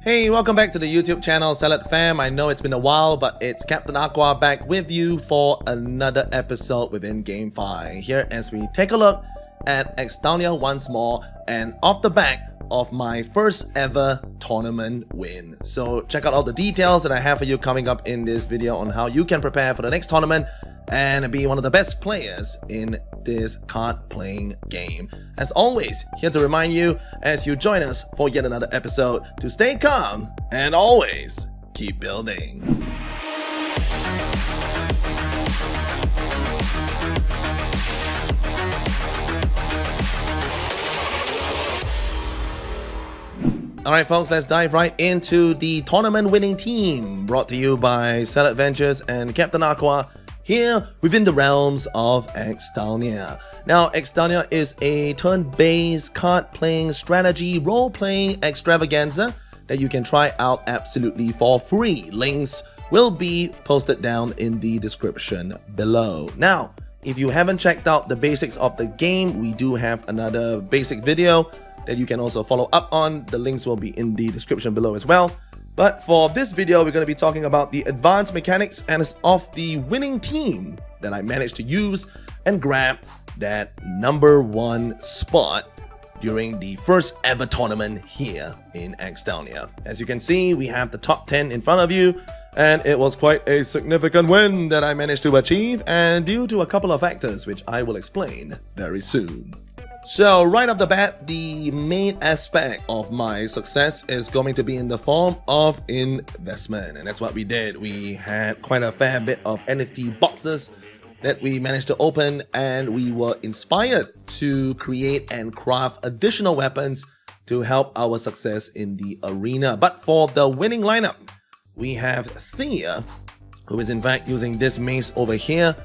Hey, welcome back to the YouTube channel, Salad Fam. I know it's been a while, but it's Captain Aqua back with you for another episode within GameFi. Here as we take a look at Xtalnia once more, and off the back of my first ever tournament win. So check out all the details that I have for you coming up in this video on how you can prepare for the next tournament and be one of the best players in this card playing game. As always, here to remind you as you join us for yet another episode to stay calm and always keep building. Alright folks, let's dive right into the tournament winning team brought to you by Salad Ventures and Captain Aqua here within the realms of Xtalnia. Now, Xtalnia is a turn-based card-playing strategy role-playing extravaganza that you can try out absolutely for free. Links will be posted down in the description below. Now, if you haven't checked out the basics of the game, we do have another basic video that you can also follow up on. The links will be in the description below as well. But for this video, we're going to be talking about the advanced mechanics and of the winning team that I managed to use and grab that #1 spot during the first ever tournament here in Xtalnia. As you can see, we have the top 10 in front of you, and it was quite a significant win that I managed to achieve, and due to a couple of factors which I will explain very soon. So right off the bat, the main aspect of my success is going to be in the form of investment, and that's what we did. We had quite a fair bit of NFT boxes that we managed to open, and we were inspired to create and craft additional weapons to help our success in the arena. But for the winning lineup, we have Thea, who is in fact using this mace over here.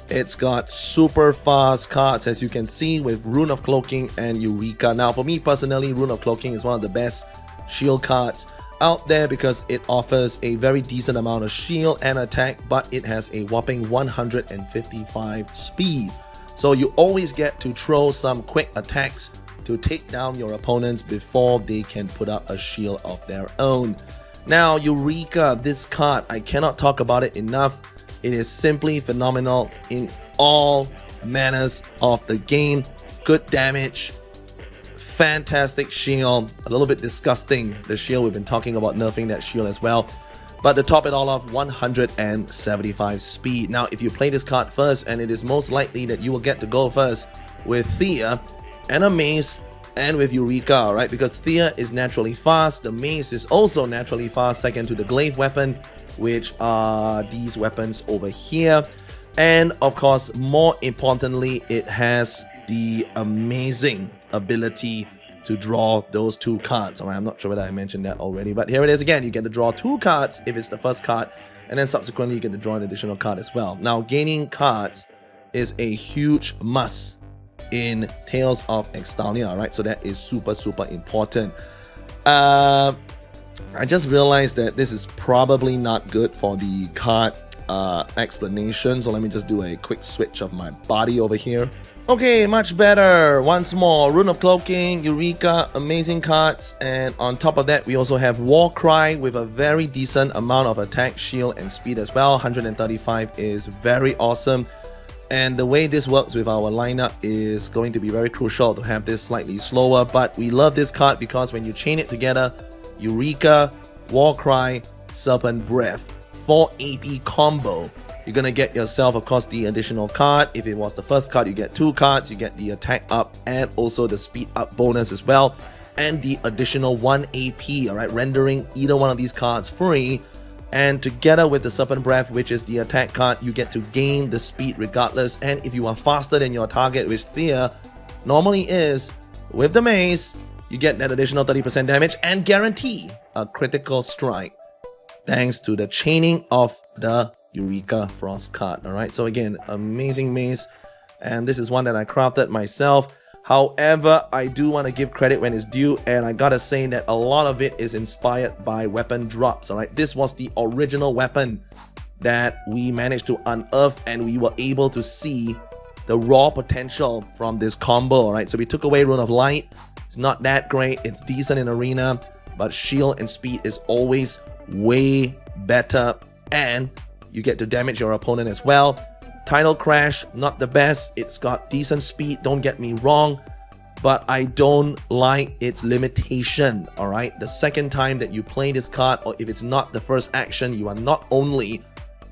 It's got super fast cards, as you can see, with Roonook Cloaking and Eureka. Now, for me personally, Roonook Cloaking is one of the best shield cards out there because it offers a very decent amount of shield and attack, but it has a whopping 155 speed. So you always get to throw some quick attacks to take down your opponents before they can put up a shield of their own. Now, Eureka, this card, I cannot talk about it enough. It is simply phenomenal in all manners of the game. Good damage, fantastic shield, a little bit disgusting, the shield. We've been talking about nerfing that shield as well. But to top it all off, 175 speed. Now, if you play this card first, and it is most likely that you will get to go first with Thea and a mace and with Eureka, right? Because Thea is naturally fast, the mace is also naturally fast, second to the glaive weapon, which are these weapons over here. And of course, more importantly, it has the amazing ability to draw those 2 cards. All right, I'm not sure whether I mentioned that already, but here it is again. You get to draw 2 cards if it's the first card, and then subsequently you get to draw an additional card as well. Now, gaining cards is a huge must in Tales of Xtalnia, right? So that is super important. I just realized that this is probably not good for the card explanation, so let me just do a quick switch of my body over here. Okay, much better. Once more, Rune of Cloaking, Eureka, amazing cards, and on top of that, we also have Warcry with a very decent amount of attack, shield, and speed as well. 135 is very awesome. And the way this works with our lineup is going to be very crucial to have this slightly slower, but we love this card because when you chain it together, Eureka, Warcry, Serpent Breath, 4 AP combo, you're gonna get yourself, of course, the additional card. If it was the first card, you get 2 cards, you get the attack up and also the speed up bonus as well, and the additional 1 AP, all right, rendering either one of these cards free. And together with the Serpent Breath, which is the attack card, you get to gain the speed regardless. And if you are faster than your target, which Thea normally is, with the mace, you get that additional 30% damage and guarantee a critical strike thanks to the chaining of the Eureka Frost card. Alright, so again, amazing mace, and this is one that I crafted myself. However, I do want to give credit when it's due, and I gotta say that a lot of it is inspired by weapon drops. Alright, this was the original weapon that we managed to unearth, and we were able to see the raw potential from this combo. Alright, so we took away Rune of Light. It's not that great, it's decent in arena, but shield and speed is always way better, and you get to damage your opponent as well. Tidal Crash, not the best. It's got decent speed, don't get me wrong, but I don't like its limitation. All right, the second time that you play this card, or if it's not the first action, you are not only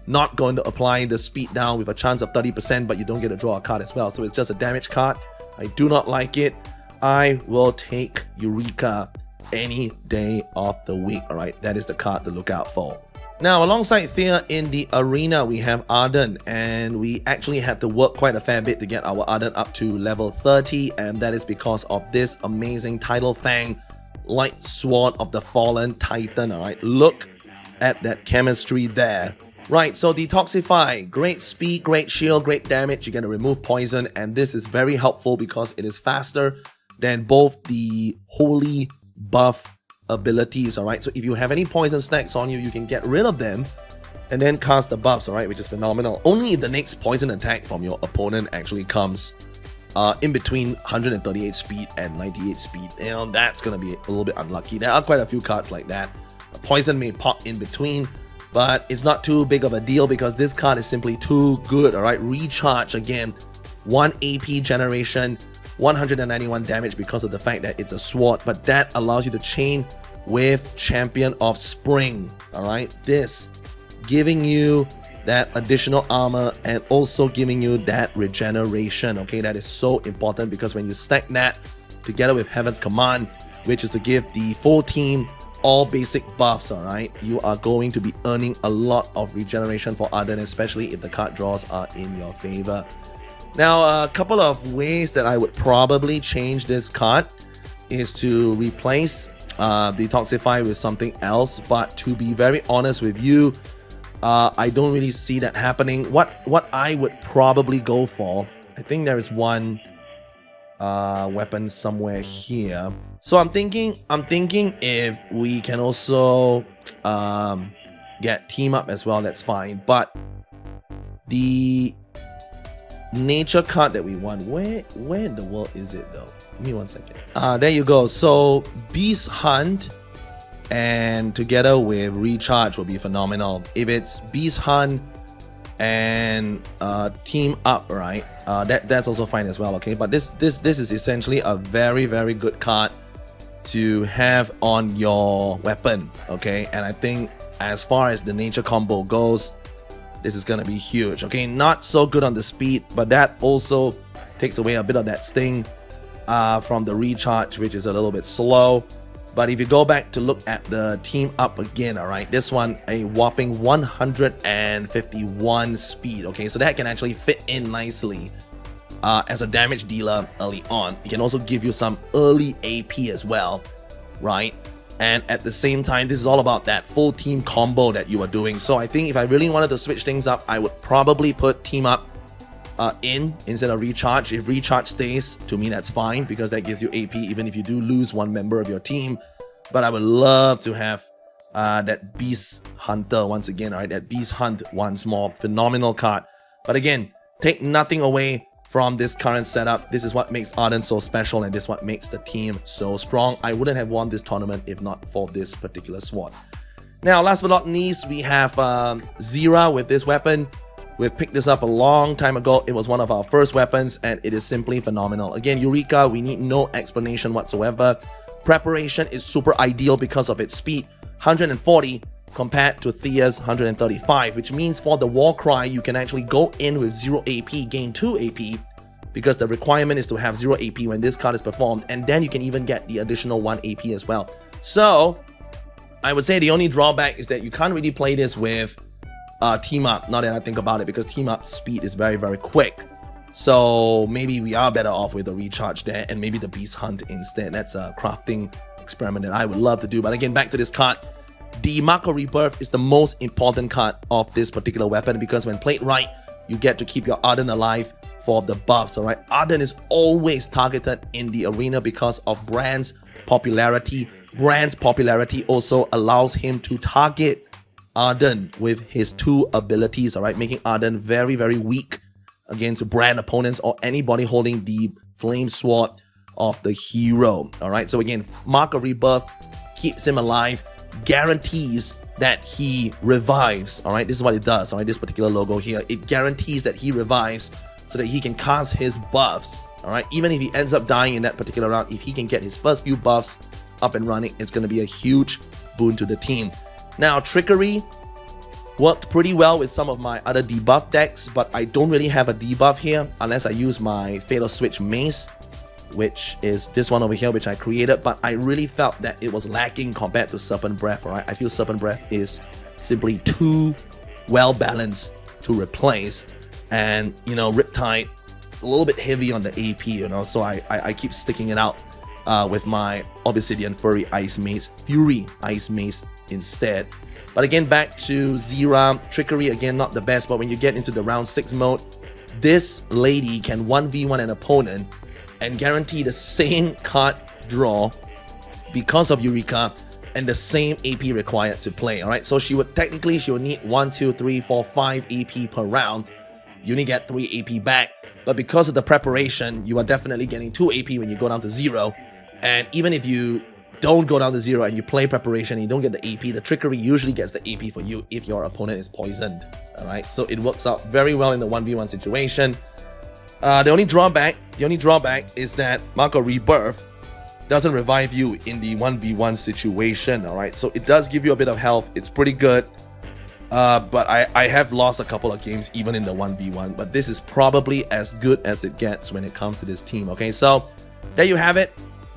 not going to apply the speed down with a chance of 30%, but you don't get to draw a card as well. So it's just a damage card. I do not like it. I will take Eureka any day of the week. All right, that is the card to look out for. Now, alongside Thea in the arena, we have Arden, and we actually had to work quite a fair bit to get our Arden up to level 30, and that is because of this amazing Tidal Fang Light Sword of the Fallen Titan. All right, look at that chemistry there. Right, so Detoxify, great speed, great shield, great damage. You're going to remove poison, and this is very helpful because it is faster than both the holy buff abilities. All right, so if you have any poison stacks on you, you can get rid of them and then cast the buffs, all right, which is phenomenal. Only if the next poison attack from your opponent actually comes in between 138 speed and 98 speed. You know, that's going to be a little bit unlucky. There are quite a few cards like that. A poison may pop in between, but it's not too big of a deal because this card is simply too good. All right, recharge again, 1 AP generation, 191 damage because of the fact that it's a sword, but that allows you to chain with Champion of Spring. All right, this giving you that additional armor and also giving you that regeneration. Okay, that is so important because when you stack that together with Heaven's Command, which is to give the full team all basic buffs, all right, you are going to be earning a lot of regeneration for Arden, especially if the card draws are in your favor. Now, a couple of ways that I would probably change this card is to replace Detoxify with something else, but to be very honest with you, I don't really see that happening. What I would probably go for, I think there is one weapon somewhere here. So I'm thinking if we can also get team up as well, that's fine. But the nature card that we want, where in the world is it though? Give me 1 second. There you go. So Beast Hunt and together with Recharge will be phenomenal. If it's Beast Hunt and team up, right, that's also fine as well. Okay, but this is essentially a very good card to have on your weapon. Okay, and I think as far as the nature combo goes, this is gonna be huge. Okay, not so good on the speed, but that also takes away a bit of that sting from the recharge, which is a little bit slow. But if you go back to look at the team up again, all right, this one a whopping 151 speed. Okay, so that can actually fit in nicely as a damage dealer early on. It can also give you some early AP as well, right? And at the same time, this is all about that full team combo that you are doing. So I think if I really wanted to switch things up, I would probably put team up in instead of recharge. If recharge stays, to me that's fine because that gives you AP even if you do lose one member of your team. But I would love to have that Beast Hunter once again, all right? That Beast Hunt once more, phenomenal card. But again, take nothing away from this current setup. This is what makes Arden so special, and this is what makes the team so strong. I wouldn't have won this tournament if not for this particular sword. Now, last but not least, we have Zira with this weapon. We picked this up a long time ago. It was one of our first weapons, and it is simply phenomenal. Again, Eureka, we need no explanation whatsoever. Preparation is super ideal because of its speed, 140 compared to Thea's 135, which means for the War Cry, you can actually go in with 0 AP, gain 2 AP, because the requirement is to have 0 AP when this card is performed, and then you can even get the additional 1 AP as well. So, I would say the only drawback is that you can't really play this with team up, now that I think about it, because team up speed is very quick. So maybe we are better off with the recharge there and maybe the Beast Hunt instead. That's a crafting experiment that I would love to do. But again, back to this card, the Mark of Rebirth is the most important card of this particular weapon because when played right, you get to keep your Arden alive for the buffs, all right? Arden is always targeted in the arena because of Brand's popularity. Brand's popularity also allows him to target Arden with his 2 abilities, all right? Making Arden very weak against Brand opponents or anybody holding the Flame Sword of the hero, all right? So again, Mark of Rebirth keeps him alive, guarantees that he revives. All right, this is what it does. All right, this particular logo here, it guarantees that he revives so that he can cast his buffs. All right, even if he ends up dying in that particular round, if he can get his first few buffs up and running, it's going to be a huge boon to the team. Now, Trickery worked pretty well with some of my other debuff decks, but I don't really have a debuff here unless I use my Fatal Switch Mace, which is this one over here, which I created, but I really felt that it was lacking compared to Serpent Breath. All right, I feel Serpent Breath is simply too well balanced to replace, and you know, Riptide a little bit heavy on the AP, you know, so I keep sticking it out with my Obsidian Furry Ice Mace, Fury Ice Mace instead. But again, back to Zera, Trickery again not the best, but when you get into the round 6 mode, this lady can 1v1 an opponent and guarantee the same card draw because of Eureka and the same AP required to play. All right, so she would need 1, 2, 3, 4, 5 AP per round. You only get 3 AP back, but because of the preparation, you are definitely getting 2 AP when you go down to 0. And even if you don't go down to 0 and you play preparation and you don't get the AP, the Trickery usually gets the AP for you if your opponent is poisoned. All right, so it works out very well in the 1v1 situation. The only drawback is that Mako Rebirth doesn't revive you in the 1v1 situation. All right, so it does give you a bit of health. It's pretty good. But I have lost a couple of games even in the 1v1, but this is probably as good as it gets when it comes to this team. Okay, so there you have it.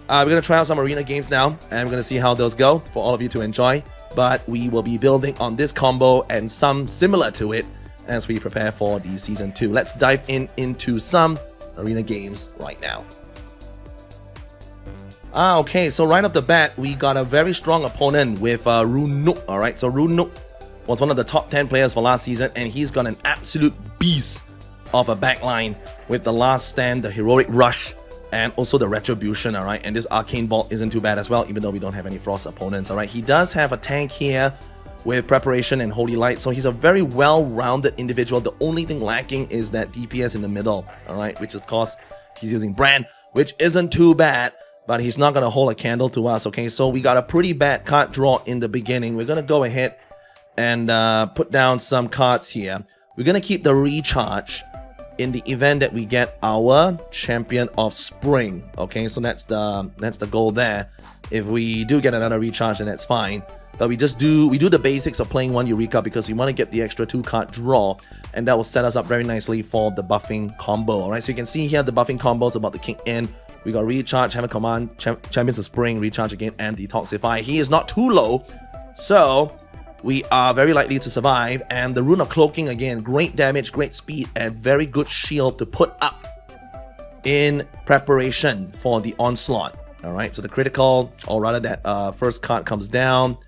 We're going to try out some arena games now, and we're going to see how those go for all of you to enjoy. But we will be building on this combo and some similar to it as we prepare for the Season 2. Let's dive into some arena games right now. Okay, so right off the bat, we got a very strong opponent with Roonook. All right, so Roonook was one of the top 10 players for last season, and he's got an absolute beast of a backline with the Last Stand, the Heroic Rush, and also the Retribution. All right, and this Arcane Bolt isn't too bad as well, even though we don't have any Frost opponents. All right, he does have a tank here with Preparation and Holy Light, so he's a very well-rounded individual. The only thing lacking is that DPS in the middle. All right, which of course he's using Brand, which isn't too bad, but he's not going to hold a candle to us. Okay, so we got a pretty bad card draw in the beginning. We're going to go ahead and put down some cards here. We're going to keep the recharge in the event that we get our Champion of Spring. Okay, so that's the goal there. If we do get another recharge, then that's fine. But we do the basics of playing 1 Eureka because we want to get the extra 2 card draw, and that will set us up very nicely for the buffing combo. All right, so you can see here the buffing combo is about to kick in. We got recharge, Hammer Command, Champions of Spring, recharge again, and detoxify. He is not too low, so we are very likely to survive. And the Rune of Cloaking again, great damage, great speed, and very good shield to put up in preparation for the onslaught. All right, so the critical, or rather that first card comes down.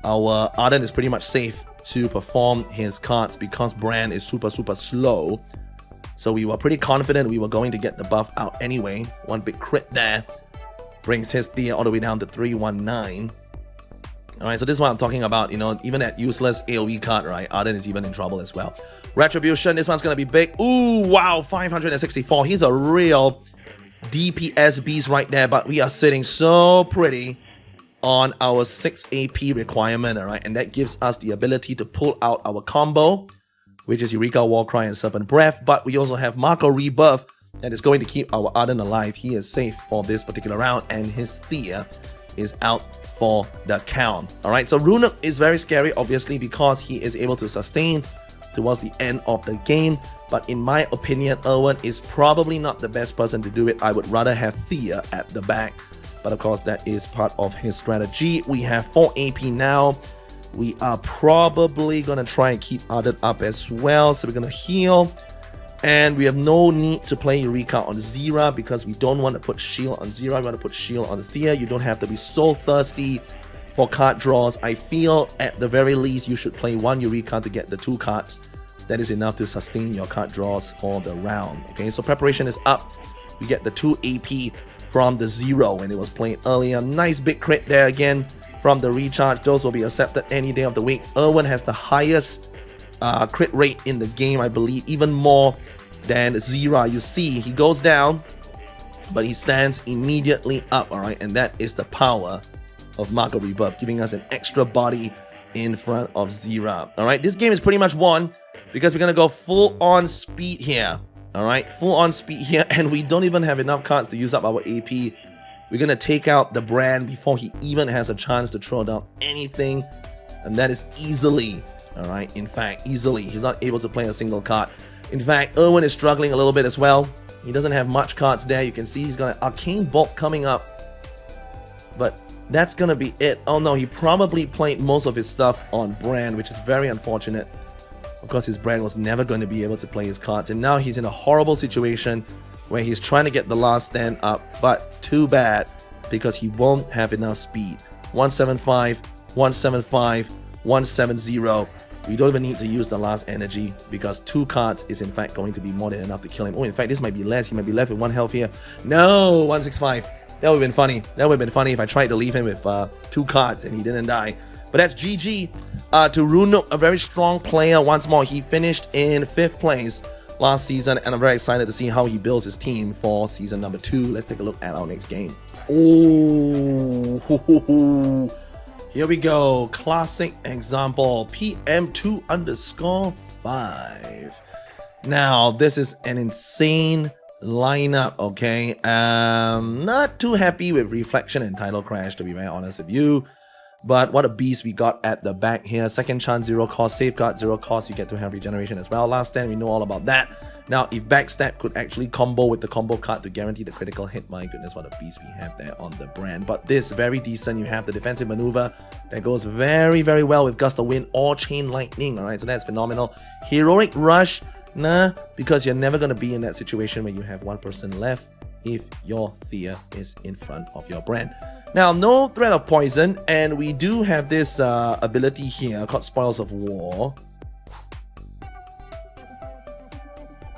Our Arden is pretty much safe to perform his cards because Brand is super slow. So we were pretty confident we were going to get the buff out anyway. One big crit there brings his Thea all the way down to 319. Alright, so this is what I'm talking about. You know, even that useless AoE card, right? Arden is even in trouble as well. Retribution, this one's gonna be big. Ooh, wow, 564. He's a real DPS beast right there, but we are sitting so pretty on our 6 AP requirement, alright? And that gives us the ability to pull out our combo, which is Eureka, Warcry, and Serpent Breath. But we also have Mako Rebirth that is going to keep our Arden alive. He is safe for this particular round, and his Thea is out for the count. Alright, so Roonook is very scary, obviously, because he is able to sustain towards the end of the game. But in my opinion, Erwin is probably not the best person to do it. I would rather have Thea at the back. But of course, that is part of his strategy. We have 4 AP now. We are probably going to try and keep Arden up as well. So we're going to heal. And we have no need to play Eureka on Zera because we don't want to put shield on Zera. We want to put shield on the Thea. You don't have to be so thirsty for card draws. I feel at the very least you should play 1 Eureka to get the 2 cards. That is enough to sustain your card draws for the round. Okay, so preparation is up. We get the 2 AP from the 0 when it was played earlier. Nice big crit there again from the recharge. Those will be accepted any day of the week. Erwin has the highest crit rate in the game, I believe, even more than Zera. You see, he goes down, but he stands immediately up, all right? And that is the power of Marco Rebuff, giving us an extra body in front of Zira. All right, this game is pretty much won because we're going to go full on speed here. All right, full on speed here, and we don't even have enough cards to use up our AP. We're going to take out the brand before he even has a chance to throw down anything, and that is easily, all right, in fact, easily. He's not able to play a single card. In fact, Irwin is struggling a little bit as well. He doesn't have much cards there. You can see he's got an Arcane Bolt coming up, but that's going to be it. Oh no, he probably played most of his stuff on brand, which is very unfortunate. Of course, his brand was never going to be able to play his cards, and now he's in a horrible situation where he's trying to get the last stand up, but too bad because he won't have enough speed. 175, 175, 170. We don't even need to use the last energy because 2 cards is in fact going to be more than enough to kill him. Oh, in fact, this might be less. He might be left with 1 health here. No, 165. That would have been funny. That would have been funny if I tried to leave him with 2 cards and he didn't die. But that's GG to Roonook, a very strong player once more. He finished in 5th place last season, and I'm very excited to see how he builds his team for season number 2. Let's take a look at our next game. Oh, here we go. Classic example, PM2_5. Now, this is an insane lineup, okay? Not too happy with Reflection and Title Crash, to be very honest with you. But what a beast we got at the back here. Second chance, 0 cost. Safeguard, 0 cost. You get to have regeneration as well. Last stand, we know all about that. Now, if backstab could actually combo with the combo card to guarantee the critical hit, my goodness, what a beast we have there on the brand. But this, very decent. You have the defensive maneuver that goes very, very well with Gust of Wind or Chain Lightning. All right, so that's phenomenal. Heroic Rush, nah, because you're never going to be in that situation where you have 1 person left if your Thea is in front of your brand. Now, no threat of poison, and we do have this ability here called Spoils of War.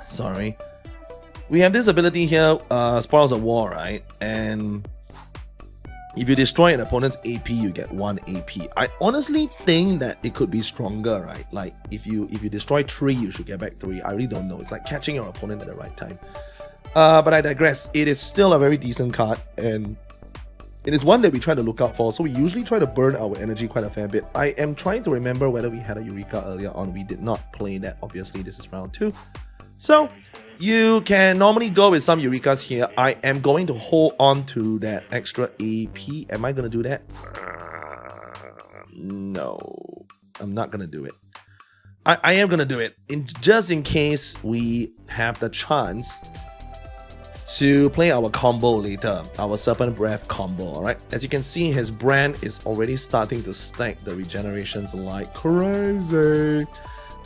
Sorry. We have this ability here, Spoils of War, right? And if you destroy an opponent's AP, you get 1 AP. I honestly think that it could be stronger, right? Like, if you destroy 3, you should get back 3. I really don't know. It's like catching your opponent at the right time. But I digress. It is still a very decent card, and it is one that we try to look out for, so we usually try to burn our energy quite a fair bit. I am trying to remember whether we had a Eureka earlier on. We did not play that, obviously. This is round 2. So, you can normally go with some Eurekas here. I am going to hold on to that extra AP. Am I going to do that? No. I'm not going to do it. I am going to do it, just in case we have the chance to play our combo later, our Serpent Breath combo, alright? As you can see, his brand is already starting to stack the regenerations like crazy.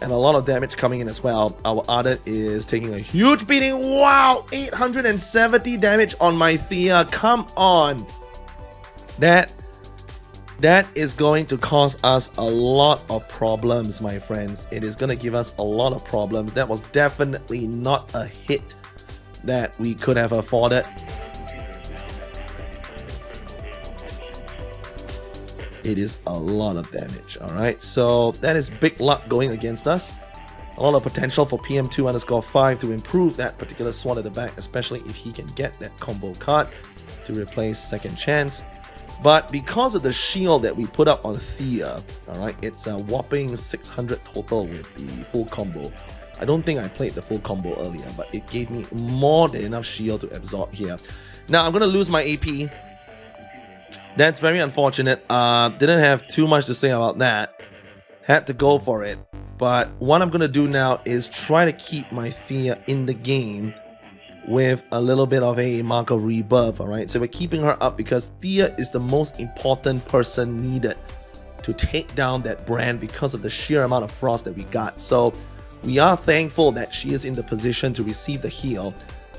And a lot of damage coming in as well. Our Ardent is taking a huge beating. Wow, 870 damage on my Thea. Come on. That is going to cause us a lot of problems, my friends. It is going to give us a lot of problems. That was definitely not a hit that we could have afforded. It is a lot of damage. All right, so that is big luck going against us. A lot of potential for PM2_5 to improve that particular sword at the back, especially if he can get that combo card to replace Second Chance. But because of the shield that we put up on Thea, all right, it's a whopping 600 total with the full combo. I don't think I played the full combo earlier, but it gave me more than enough shield to absorb here. Now, I'm going to lose my AP. That's very unfortunate. Didn't have too much to say about that. Had to go for it. But what I'm going to do now is try to keep my Thea in the game with a little bit of a Marco rebuff, alright? So we're keeping her up because Thea is the most important person needed to take down that brand because of the sheer amount of frost that we got. So we are thankful that she is in the position to receive the heal,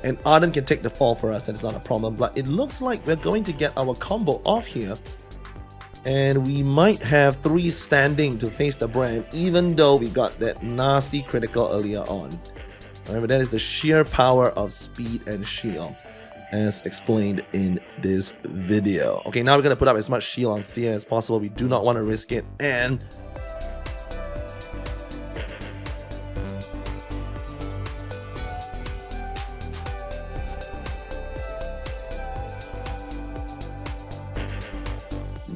and Arden can take the fall for us. That's not a problem. But it looks like we're going to get our combo off here, and we might have 3 standing to face the brand, even though we got that nasty critical earlier on. Remember, that is the sheer power of speed and shield, as explained in this video. Okay, now we're going to put up as much shield on Thea as possible. We do not want to risk it, and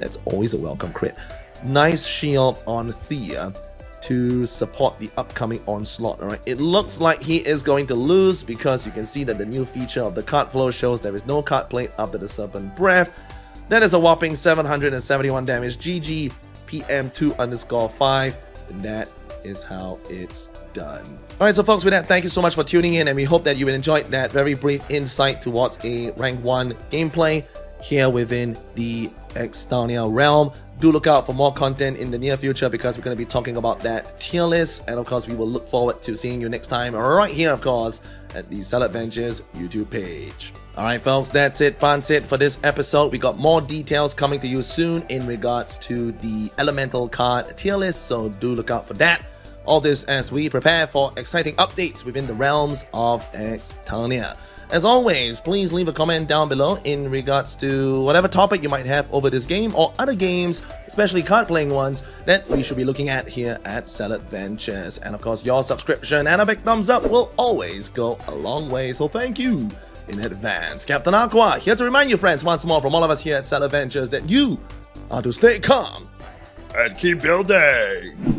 That's always a welcome crit. Nice shield on Thea to support the upcoming onslaught. Alright, it looks like he is going to lose because you can see that the new feature of the card flow shows there is no card plate after the Serpent Breath. That is a whopping 771 damage. GG PM2_5. And that is how it's done. Alright, so folks, with that, thank you so much for tuning in, and we hope that you enjoyed that very brief insight towards a rank 1 gameplay here within the Xtalnia realm. Do look out for more content in the near future because we're going to be talking about that tier list, and of course we will look forward to seeing you next time right here, of course, at the XTAL Adventures YouTube page. Alright folks, that's it, that's it for this episode. We got more details coming to you soon in regards to the elemental card tier list, so do look out for that. All this as we prepare for exciting updates within the realms of Xtalnia. As always, please leave a comment down below in regards to whatever topic you might have over this game or other games, especially card playing ones, that we should be looking at here at XTAL Adventures. And of course, your subscription and a big thumbs up will always go a long way, so thank you in advance. Captain Aqua here to remind you, friends, once more from all of us here at XTAL Adventures, that you are to stay calm and keep building.